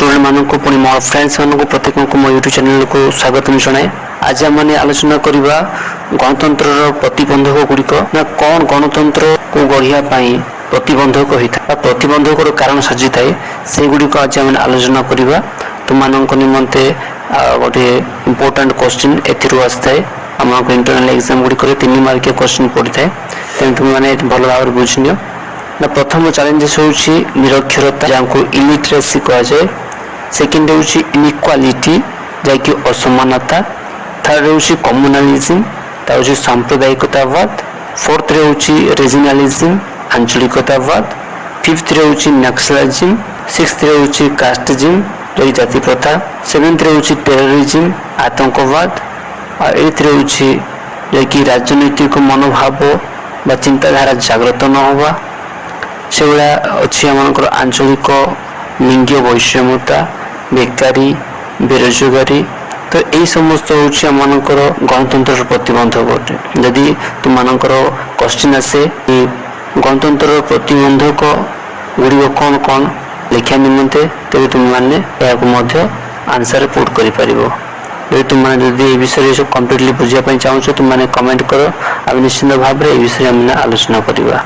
Student मानक पुणी more friends मानक प्रत्येक को मो यूट्यूब चैनल को स्वागत जनाए। आज आम आलोचना करवा गणतंत्र प्रतिबंधक गुड़िक ना कौन गणतंत्र को गढ़िया प्रतिबंधक होता है प्रतिबंधक कारण साजी थाए से गुड़िक आज आम आलोचना करवा। तुम निमंते गोटे इम्पोर्टाट क्वेश्चन एथरू आए आम इंटरनल एग्जाम गुड़िक 3 मार्किया क्वेश्चन पड़ी थाए तेणु तुमने भल भाव बुझ नि ना। प्रथम चैलेंजेस हूँ निरक्षरता जहाँ इलिटरेसी कहुए। सेकेंड हूँ इनइक्वालिटी जहाँकि असमानता। थर्ड हूँ कम्युनालिज्म हूँ सांप्रदायिकतावाद। फोर्थ हूँ रिजनलिज्म आंचलिकतावाद। फिफ्थ हूँ नक्सलिज्म। सिक्स्थ हूँ कास्टिज्म जो जाति प्रथा। सेवेंथ हूँ टेररिज्म आतंकवाद। और एथ हूँ कि राजनैतिक मनोभाव बा चिंताधारा जागृत न होगा से भाया अच्छी आम आंचलिक लिंगीय वैषम्यता बेकारी बेरोजगारी। तो यही समस्त हूँ गणतंत्र प्रतिबंधक अटे। जदि तुम क्वेश्चन आसे गणतंत्र प्रतिबंधक गुड़िक कौन कौन लिखा निमंते तेज तुमने आंसर पुट कर तुमने विषय सब कम्प्लीटली बुझापी चाहो तुमने कमेंट कर निश्चित भाव में विषय आलोचना करवा।